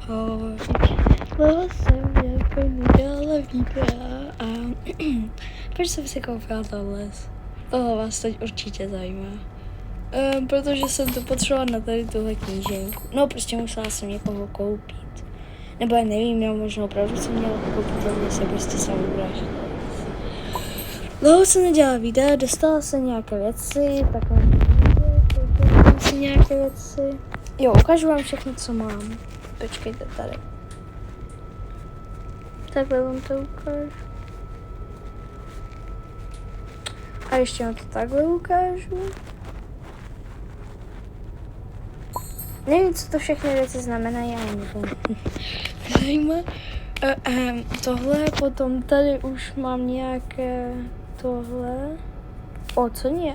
Dlouho jsem jako nedělala videa a proč jsem si koupila tohle? Tohle vás teď určitě zajímá. Protože jsem to potřebovala na tady tuhle kníženku. No prostě musela jsem někoho koupit. Nebo já nevím, já možná opravdu jsem měla koupit, tohle se prostě sám urážet. Dlouho jsem nedělala videa, dostala jsem nějaké věci, tak mám koupila jsem si nějaké věci. Jo, ukážu vám všechno, co mám. Počkejte tady. Takhle vám to ukážu. A ještě vám to takhle ukážu. Nevím, co to všechny věci znamenají, já nevím. Zajímá. Tohle, potom tady už mám nějaké tohle. O, co nie?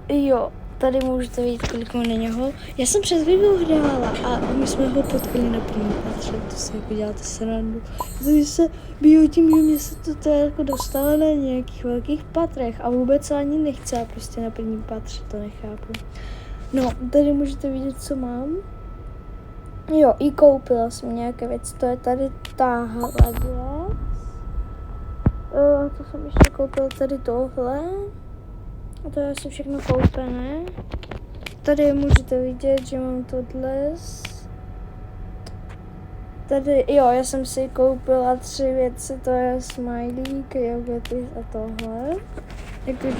Jo, tady můžete vidět, kolik mám na něho. Já jsem před chvílí hrála a my jsme ho potkali na prvním patře, to si jako děláte srandu. Takže se biju tím, že mě se to tady jako dostalo na nějakých velkých patrech a vůbec se ani nechce a prostě na prvním patře, to nechápu. No, tady můžete vidět, co mám. Jo, i koupila jsem nějaké věci, to je tady tahle věc. To jsem ještě koupila tady tohle. A to je asi všechno koupené. Tady můžete vidět, že mám tohle. Tady, jo, já jsem si koupila 3 věci, to je smajlík, jogurty a tohle. Jakože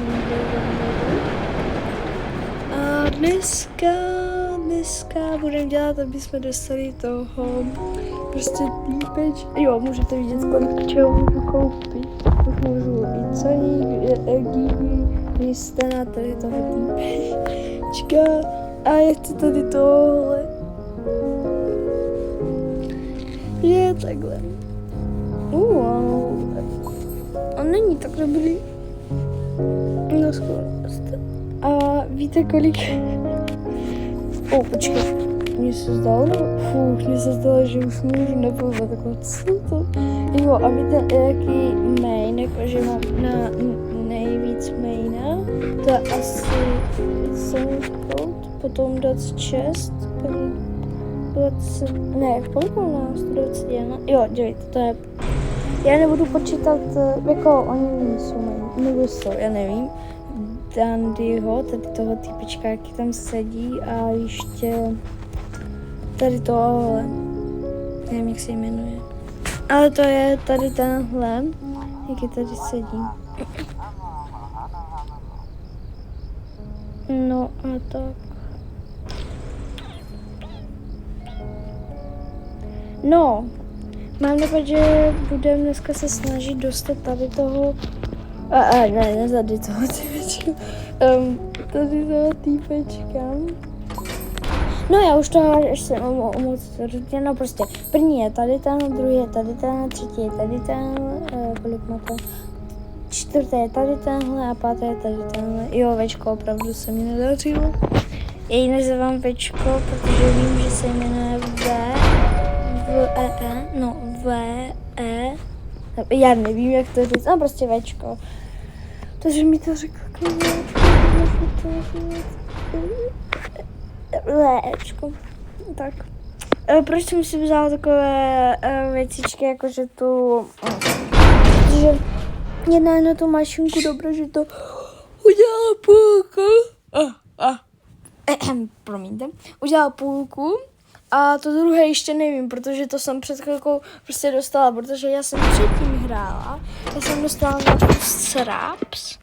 a dneska budeme dělat, aby jsme dostali toho prostě týpeč. Jo, můžete vidět, kolik čeho můžu koupit. Už můžu i ceník, Gigi, Kristana, tady toho týpečka. A já chci tady tohle. Je takhle. On není tak dobrý. No skoro. A víte kolik? Počkej, mně se zdalo, že už můžu napovat takové, co to? Jo, a víte, jaký main, jakože mám na nejvíc maina, to je asi Soundcloud, potom 26, 20, ne, kolik mám nás, 121, jo, dělejte, to je, já nebudu počítat, jako oni jsou main, nebo jsou, já nevím. Dandyho, tady toho typička, jaký tam sedí a ještě tady tohle, nevím, jak se jmenuje, ale to je tady tenhle, jaký tady sedí. No a tak. No, mám napad, že budeme dneska se snažit dostat tady toho ne, tady toho týpečka. Tady toho týpečka. No já už to ještě moc různě, no prostě. První je tady ten, druhý je tady ten, třetí je tady ten, kolik má to? Čtvrté je tady tenhle a páté je tady tenhle. Jo, Večko, opravdu se mi nedařilo. Já ji nazývám Večko, protože vím, že se jmenuje já nevím, jak to říct, prostě Večko. Takže mi to řekl Večko. Tak. Proč jsem si vzala takové věcičky, jakože tu, že jedna na tu mašinku, dobré, že to udělala půlku. Promiňte. Udělala půlku. A to druhé ještě nevím, protože to jsem před chvilkou prostě dostala, protože já jsem předtím hrála. Já jsem dostala na tu Sraps.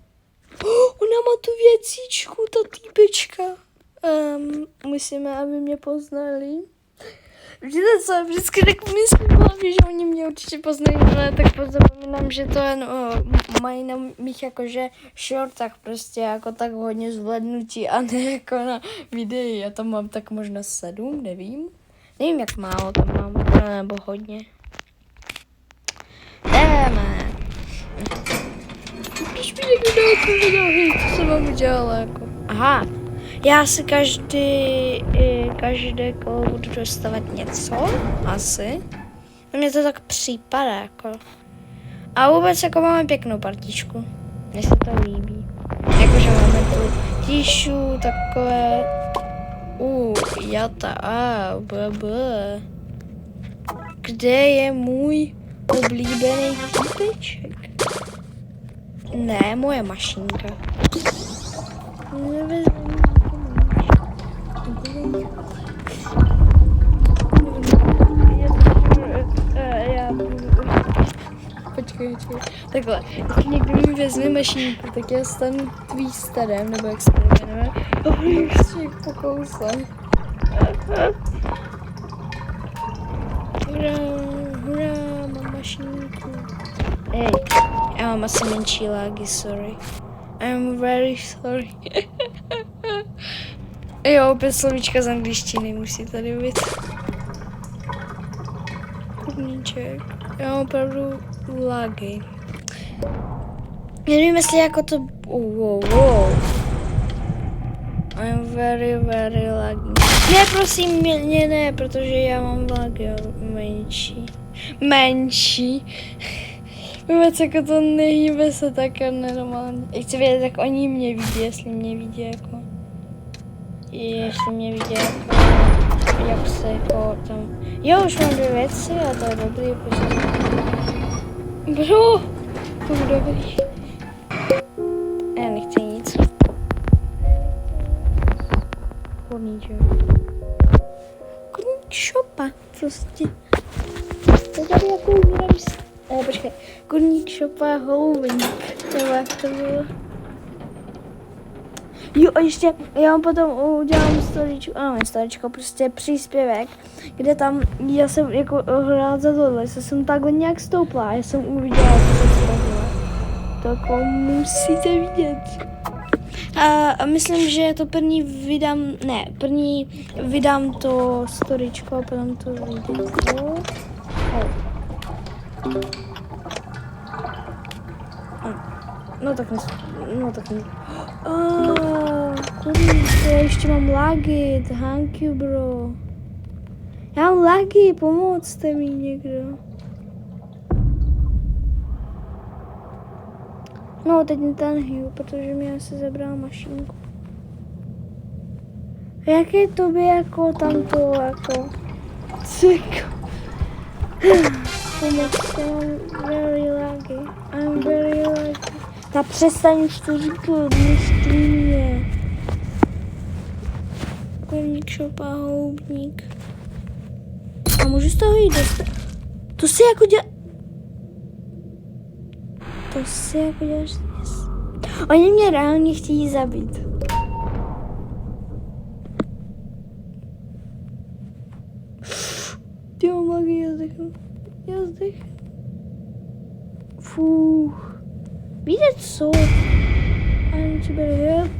Ona má tu věcičku, ta týpečka. Musíme, aby mě poznali. Víte co, vždycky tak myslím v hlavě, že oni mě určitě poznají, ale tak zapomínám, že to jen mají na mých jakože shortách prostě jako tak hodně zvládnutí a ne jako na videi. Já tam mám tak možná 7, nevím. Nevím, jak málo tam mám, nebo hodně. Jdeme. Když mi někdo dal video, co jsem vám udělala jako. Aha. Já si každé kolo budu dostávat něco, asi. Mně to tak připadá, jako. A vůbec jako máme pěknou partičku. Mně se to líbí. Jakože máme tu tišu, takové Jata, Kde je můj oblíbený typeček? Ne, moje mašinka. Počkej. Takhle, jestli někdo mi vezme mašínku, tak já stanu tvý starém, nebo jak se to jmenuje, a budu ještě pokousat. Hurá, mám mašínku. Ej, já mám asi menší lágy, sorry. I'm very sorry. Jo, opět slovíčka z angličtiny musí tady být. Kurníček. Já mám opravdu lágy. Nevím, jestli jako to... Wow. I'm very laggy. Ne, prosím, mě ne, protože já mám lágy menší. Vůbec jako to nehýbe se tak normálně. Já chci vědět, jak oni mě vidí, jestli mě vidí jako... Jestli mě vidí jako... Jak se jako tam... Jo, už mám 2 věci a to je dobrý, protože... Bro, to je dobrý. Já nechci nic. Kurníček. Kurník šopa, prostě. To tady jako umírám počkej. Kurník šopa holoubník. Nebo jak to bylo? Jo, a ještě, já vám potom udělám storičko, prostě příspěvek, kde tam, já jsem jako hrál za tohle, jsem takhle nějak stoupla, já jsem uviděla přes tohle. To jako musíte vidět. A myslím, že to první vydám to storičko a potom to videjko. No tak ne. Kurníčko, já ještě mám lagy, thank you, bro. Já mám lagy, pomocte mi někdo. No, teď netanhuju, protože mi asi zabral mašinku. Jak je tobě jako tamto, jako... Cik. Pomocte, I'm very laggy. Ta přestaň už to říkat, mě. Kurník šopa, houbník. A můžu z toho jít dostat? To si jako děláš dnes. Oni mě reálně chtějí zabít. Ty mám lagi, já zdechnu. Fuh. Víte co? Ani ti bude help.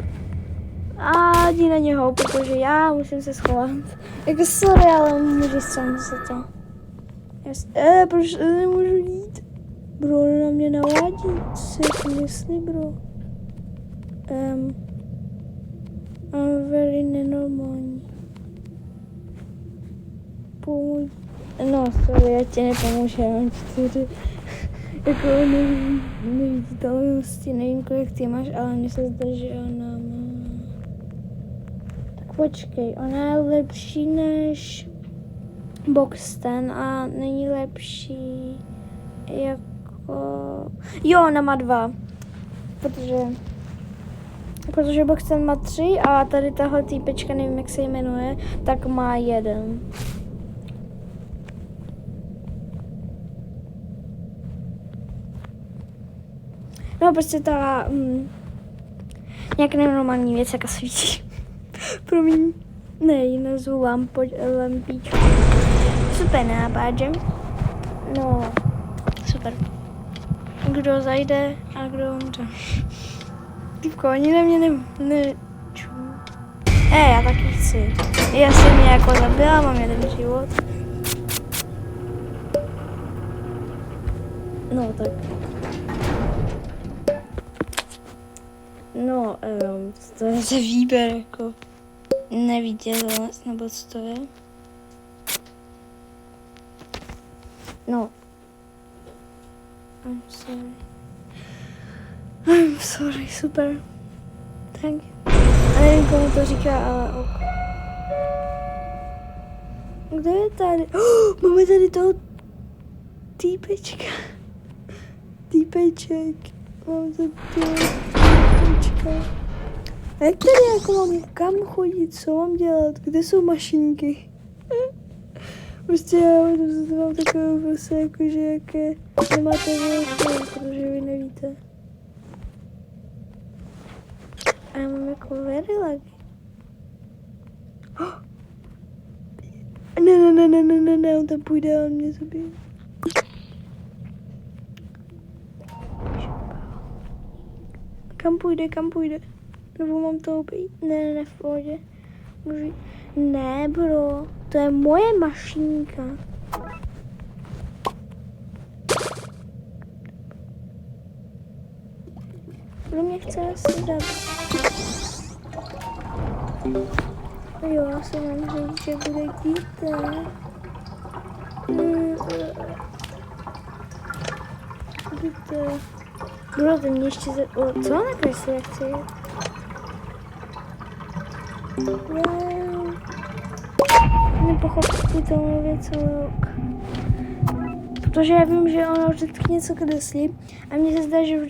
A jdi na něho, protože já musím se schovat. Jako sorry, ale můžu sám se to. Proč nemůžu jít? Bro, na mě navádí. Co si myslí, bro? I'm very nenormální. Pomůž. No, sorry, já ti nepomůžu, já mám 4. Jako neviditelnosti, nevím, kolik ty máš, ale mně se zdá, že ona má... Tak počkej, ona je lepší než Boxten a není lepší jako... Jo, ona má 2, protože Boxten má 3 a tady tahle týpečka, nevím, jak se jmenuje, tak má 1. No prostě ta nějak nenormální věc, jaká svítí. Promiň. Ne, ji nazvu lampíčku. Super nápad, že? No, super. Kdo zajde a kdo umře. Typko, oni na mě nečou. Já taky chci. Já jsem mě jako zabila, mám 1 život. No tak. No, to je za výběr, jako nevidělnost, nebo co to je? No. I'm sorry, super. Thank you. A nevím, komu to říká, ale ok. Kdo je tady? Máme tady toho týpečka. Týpeček. Mám tady týpečka. A jak tady jako mám kam chodit, co mám dělat, kde jsou mašinky? Prostě já mám takovou prostě jakože jaké nemáte vy, protože vy nevíte. A já mám jako very laggy. Ne, on tam půjde a on mě zabije. Kam půjde? Nebo mám to obejít? Ne, v pohodě. Můžu... Ne, bro, to je moje mašínka. Kdo mě chce asi dát? Jo, já se mám říct, že bude díte. Díte. Bro, to mě ještě co on nakreslil, jak chci jít? Nepochopitelnou celý rok. Protože já vím, že ono vždycky něco kreslí a mně se zdá, že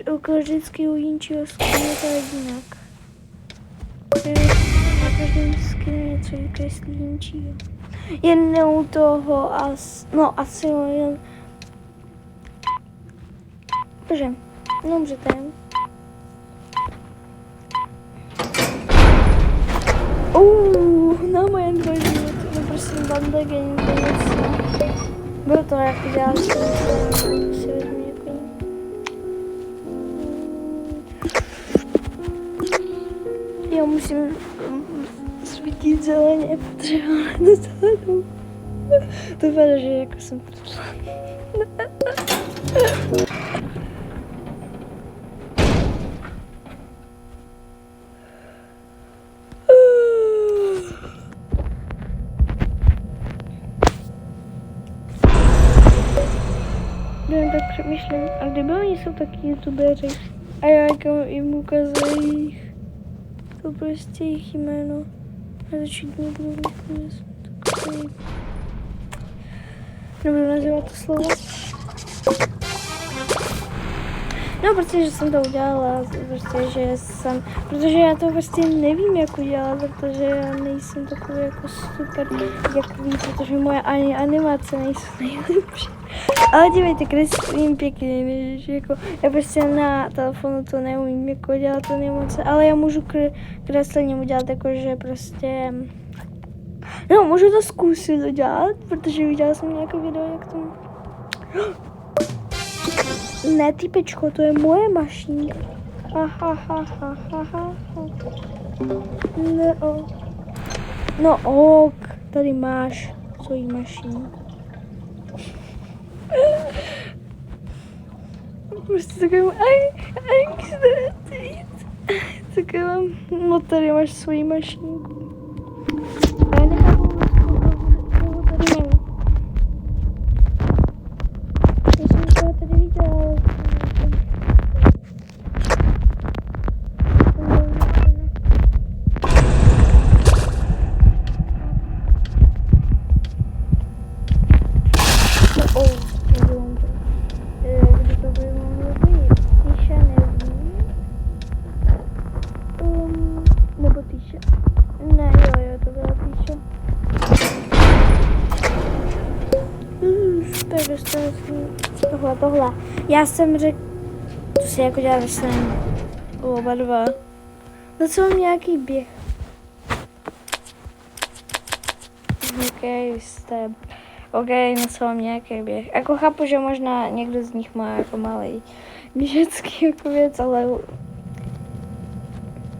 vždycky u jinčího skinu je to jinak. Na každém skinu něco kreslí jinčího. Jen ne u toho asi jen... Bože, nemůžete. Na moje Android, no prosím, banda game, to něco. Bylo to jako dělat, si vezmu jako já musím svítit zeleně, protože mám na zelenou. To vypadá, že jako jsem přišla. Tak přemýšlím, a kdyby oni jsou taky youtubeři a já jako jim ukazuji to prostě jejich jméno a začít nebudu takový. Nebudu nazývat to slovo. No, protože jsem to udělala, protože já to prostě nevím, jak udělat, protože já nejsem takový jako super, jak ví, protože moje ani animace nejsou nejlepší. Ale dívejte, kreslím pěkně, že jako, já prostě na telefonu to neumím jako dělat to emoce, ale já můžu kreslením udělat jako, že prostě, no, můžu to zkusit udělat, protože viděla jsem nějaké video, jak to... Ne, typečko, to je moje mašínka. No ok, tady máš svoji mašínku. Prostě takovým takovým, no tady máš svoji mašínku. Já nechápu, tady mám. Já jsem to tady viděla. Tohle. Já jsem řekl, to si jako dělá myslím, oba dva. No co mám nějaký běh? OK, no co mám nějaký běh. Jako chápu, že možná někdo z nich má jako malý běžecký jako věc, ale...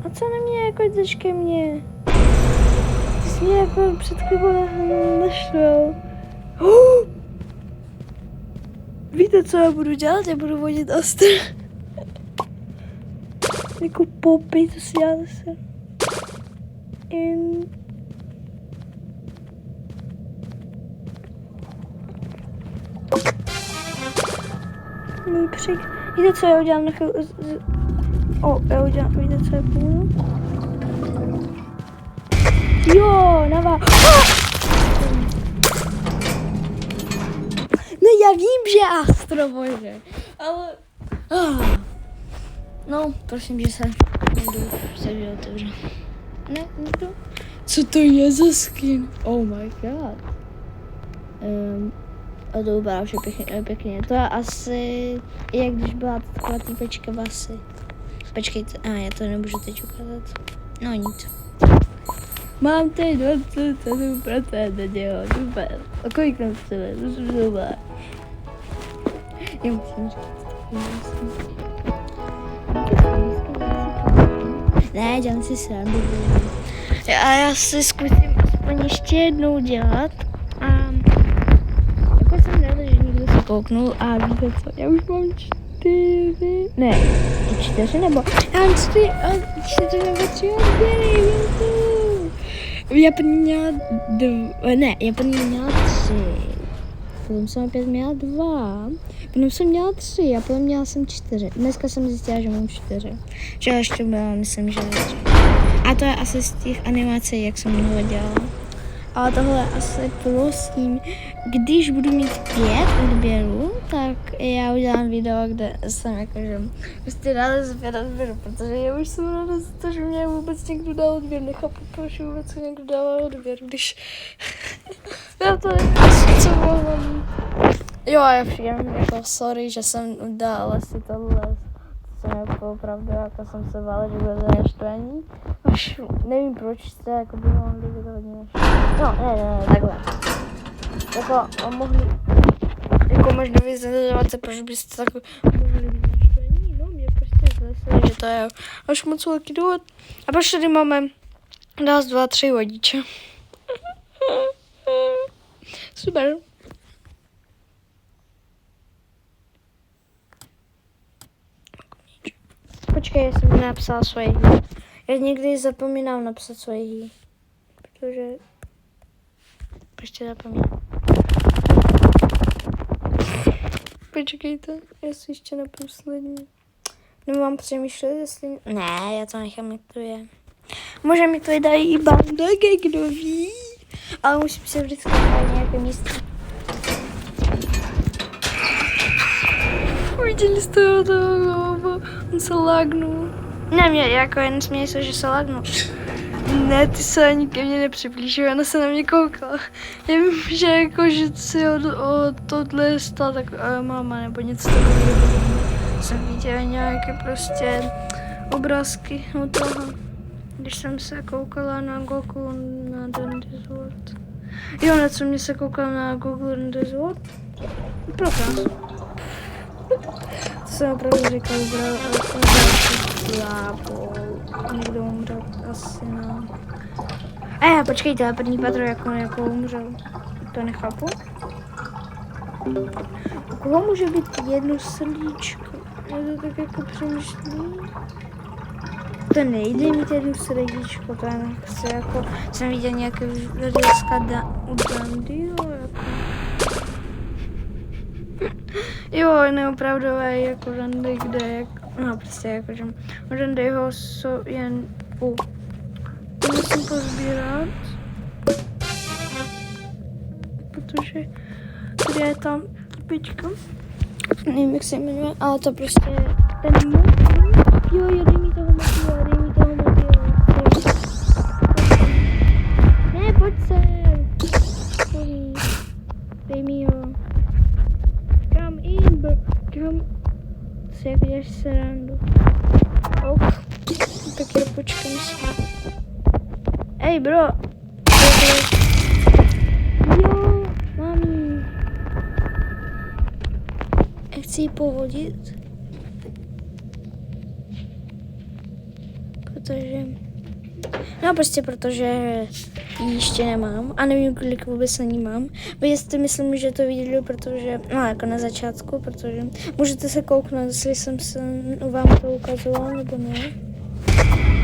A co na mě jako jdeš ke mně? Ty jsi mě jako před chvílou naštval. Víte, co já budu dělat? Já budu vodit Astra. Jako popy, to si dělá zase. Víte, co já udělám na chvíli? Já udělám, víte, co já půjdu? Jo, No já vím, že Astro, bože, ale... No, prosím, že se otevře. Ne, nikdo? Co to je za skin? Oh my god. A to vypadá vše pěkně. To je asi, jak když byla taková týpečka Vasy. Počkejte, já to nemůžu teď ukázat. No nic. Mám teď 27%, jo, super. A kolik nám chceme? To jsem super. Já musím říct. Ne, dělám si srandu. A já si zkusím aspoň ještě jednou dělat. A jako jsem ráda, že někdo se kouknul a víte co, já už mám 4, ne, 4 nebo, já mám 4 nebo 3 odběry, já první měla 2, ne, já první měla 3, potom jsem opět měla 2, potom jsem měla 3 a potom měla jsem 4. Dneska jsem zjistila, že mám 4. Včera ještě byla, myslím, že 3. A to je asi z těch animací, jak jsem minule dělala. Ale tohle asi prosím, když budu mít 5 odběrů, tak já udělám video, kde jsem jakože prostě ráda za 5 odběrů, protože já už jsem ráda za to, že mě vůbec někdo dal odběr. Nechápu, proč vůbec někdo dává odběr, když já to nevím, co mohla mít. Jo, já všem jako sorry, že jsem dala si tohle. Jsem jako opravdu, jako jsem se bála, že bude naštvaní. Až nevím proč jste, jako by mohli být hodně naštvaní. No, ne, takhle. Jako mohli, jako možná vyzvedovat se, proč byste tak mohli být naštvaní. No, mě prostě zase, že to je až moc velký důvod. A proč tady máme 1, 2, 3 vodiče. Super. Počkej, já jsem napsala svoje hý. Já někdy zapomínám napsat svoje hý. Protože... Prostě zapomínám. Počkejte, já si ještě naposlední. Nemám přemýšlet, jestli... Ne, já to nechám, jak to je. Možná mi to dají i bandek, kdo ví. Ale musím se vždycky najít nějaké místo. Viděli jste toho? On se lagnul. Ne, mě jako jen směje se, že se lagnul. Ne, ty se ani ke mně nepřiblížil, ona se na mě koukala. Já vím, že jako, že si o tohle stala tak máma nebo něco takového. Jsem viděla nějaké prostě obrázky od toho, když jsem se koukala na Google na Dandy's World. Jo, na co mě se koukala na Google Dandy's World? Prokrás. To jsem opravdu říkal, ale jsem slábou. Někdo umřel asi, no. Počkejte, první patro jako umřel. To nechápu. U koho může být jedno srdíčko? Já to tak jako přemýšlím. To nejde mít jedno srdíčko, to je nechci, jako jsem viděl nějaké videoska u Dandyho, jako. Jo, neopravdové jako Randy, kde jak, no prostě jako, že Randyho jsou jen to musím pozbírat, protože tady je tam pička, nevím jak se jmenuje, ale to prostě ten jo, dej mi toho motýla, ne, pojď sem, dej mi ho. Kam si jak děláš srandu. Tak já počkám si. Ej bro. Jo, mami. Já chci ji povodit. Protože ji ještě nemám a nevím, kolik vůbec na ní mám. Vy jste myslím, že to viděli, protože, no jako na začátku, protože můžete se kouknout, jestli jsem se vám to ukazovala, nebo ne.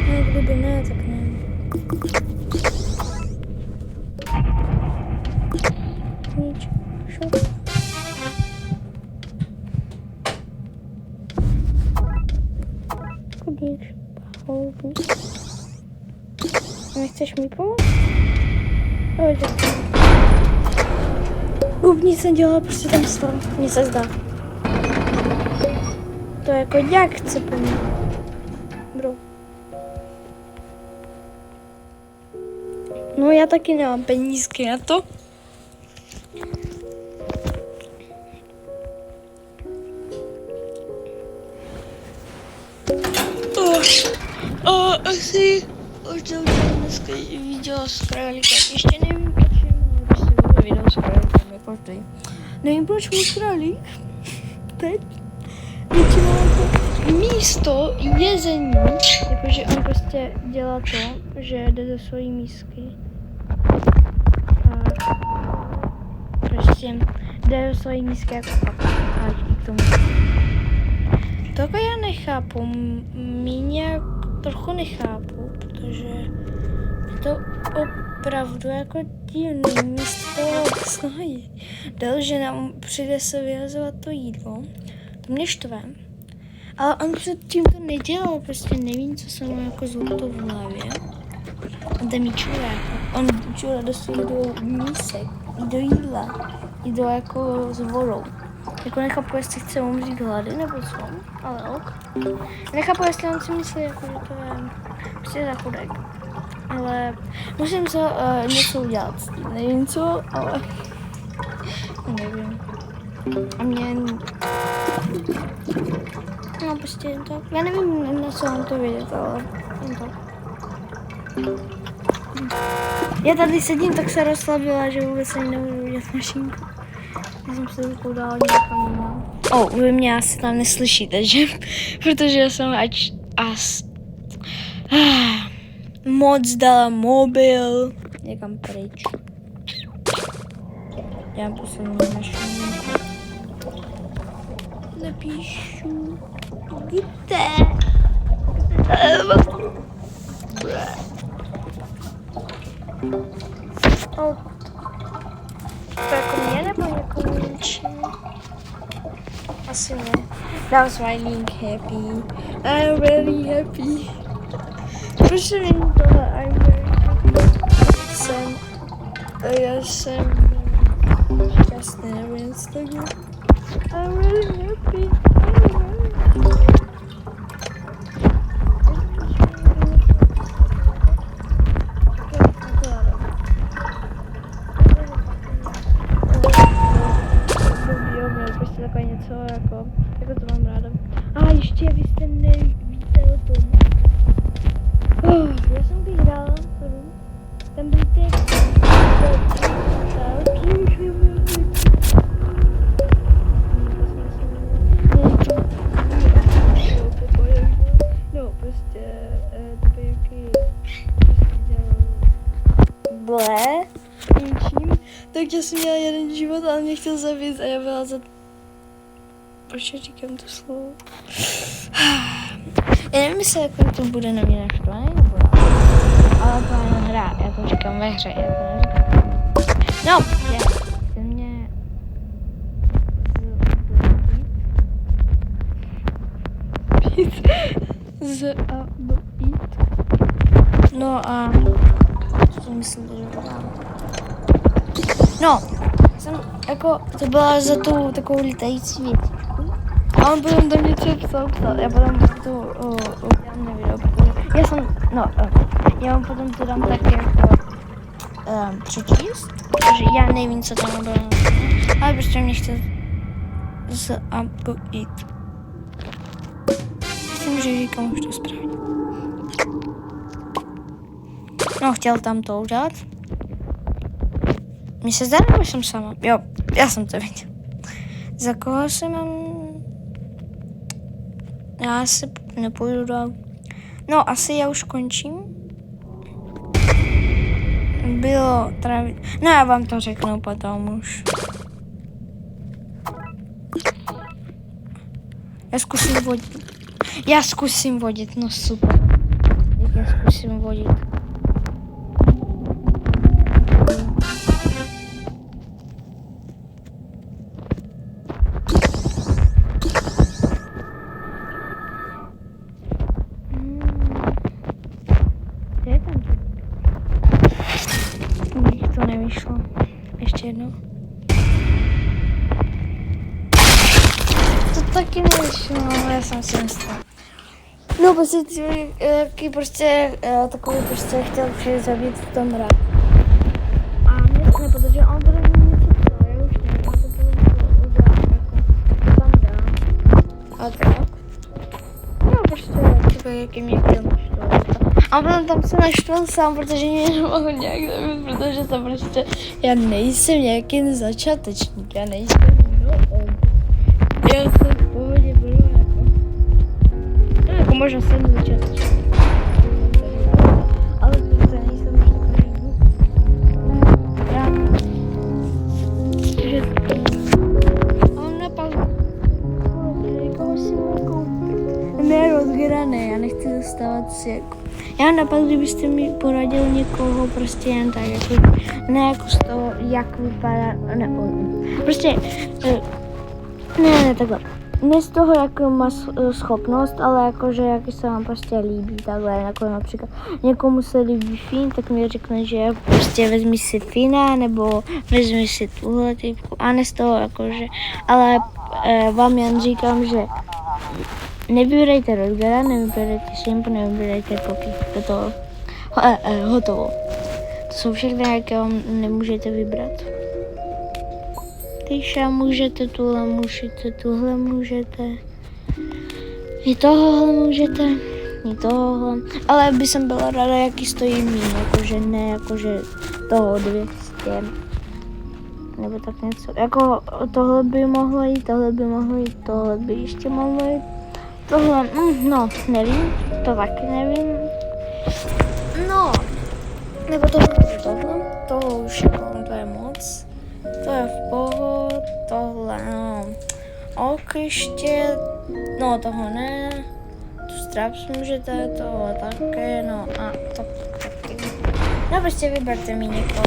No, kdyby ne, tak ne. Nič. Šup. Chodíš. Nechceš mi pomoct? No, tak. Nic nedělá, prostě tam stál. Mně se zdá. To je jako jak chce po mně. Bro. No já taky nemám penízky na to. Asi udělám dneska video s králíkem. Ještě nevím, proč bude video s králíkem, jako ty. Nevím, proč můj králík teď jako místo jezení, jakože on prostě dělá to, že jde do svojí mísky. A prostě jde do svojí mísky jako hádí k tomu. Tohle já nechápu, mě trochu nechápu, protože to opravdu jako divný místo toho snahy. Dal, že nám přijde se vyhazovat to jídlo, to mě štve. Ale on předtím to nedělal, prostě nevím, co se mu jako zlotlo v hlavě. On tam jí čurá, on čurá do svých dvou mísek, i do jídla, i do jako s vodou. Jako nechápu, jestli chce umřít hlady, nebo co, ale ok. Nechápu, jestli on si myslí, jako, že to je prostě za chudek. Ale musím se něco udělat s tím, nevím co, ale nevím. A mě... No prostě jen tak, já nevím, na co mám to vidět, ale jen tak. Já tady sedím, tak se rozslabila, že vůbec ani nemůžu udělat mašinku. Já jsem se to dala někam jinam. Vy mě asi tam neslyšíte, že? Protože já jsem moc dala mobil někam pryč. Já posledně našel. Napíšu. Kde? To jako mě nebo někomu něčím? Asi ne. Now smiling happy. I'm very happy. Proč to není tohle? I'm very happy. Já jsem šťastný nebo něco takového. I'm very happy. Jako to mám ráda. Ještě vy jste nevíte o tom. Já jsem bych hrála, tam byly ty no, prostě takový ble, něčím. Tak já jsem měla jeden život, ale mě chtěl zabít a já byla za... Proč říkám to slovo? Já nevím, jestli jako to bude na mě naštvaný, nebo ne. Ale to je hra, já to říkám ve hře, já to neříkám. No, je mě... Z-a-b-ít. No a... Co myslím, že dodám? No, jsem jako... To byla za tu takovou litající věc. A on potom do mě něco psal. Já potom to udělám nevideo, protože já jsem, já vám potom to dám tak jako přečíst, protože já nevím, co tam bylo, ale prostě mě chtěl jít. Myslím, že říkám už to správně. No, chtěl tam to udělat. Mně se zdá, nebo jsem sama? Jo, já jsem to viděl. Za koho se mám... Já asi nepůjdu dál. No, asi já už končím. Bylo trávit... No, já vám to řeknu potom už. Já zkusím vodit, no super. Jak já zkusím vodit. taky nevíš, no, já jsem si myslela. No, prostě takový prostě chtěl zabít v tom rád. A mě to nepovedlo, že on bude mít něco to, já už nevím, já to bylo udělat, jako tam dám. A tak. No, prostě takový, jaký mě chtěl naštvat. A potom tam se naštval sám, protože mě nemohl nějak zabít, protože to prostě, já nejsem nějaký začátečník, já nejsem on. Já jsem v pohodě bylo jako, no jako možná jsem začátečník. Ale to nejsem už takový, já, že on napadl, někoho si můžu ne rozhrané, já nechci zastávat si jako. Já napadl, kdybyste mi poradil někoho prostě jen tak, jako, ne jako z toho, jak vypadá, ne, prostě, ne, takhle. Ne z toho, jak má schopnost, ale jakože, jaký se vám prostě líbí, takhle, jako například někomu se líbí Fín, tak mi řekne, že prostě vezmi si Fína, nebo vezmi si tuhle typku, a ne z toho, jakože, ale vám jen říkám, že nevybírejte Rodgera, nevybírejte Šimpu, nevybírejte Poppy. To hotovo. To jsou všechny, jaké vám nemůžete vybrat. Tyša můžete, tuhle můžete. I tohohle můžete, i tohohle. Ale by jsem byla ráda, jaký stojí míň, jakože ne, jakože toho 200. Nebo tak něco. Jako tohle by mohlo jít, tohle by ještě mohlo jít. Tohle, no, nevím, to taky nevím. No, nebo tohle už jako, to je moc, to je v pohodě, tohle, no, okliště, no, toho ne, tu straps můžete, toho také, no, a to taky. No, prostě vyberte mi někoho.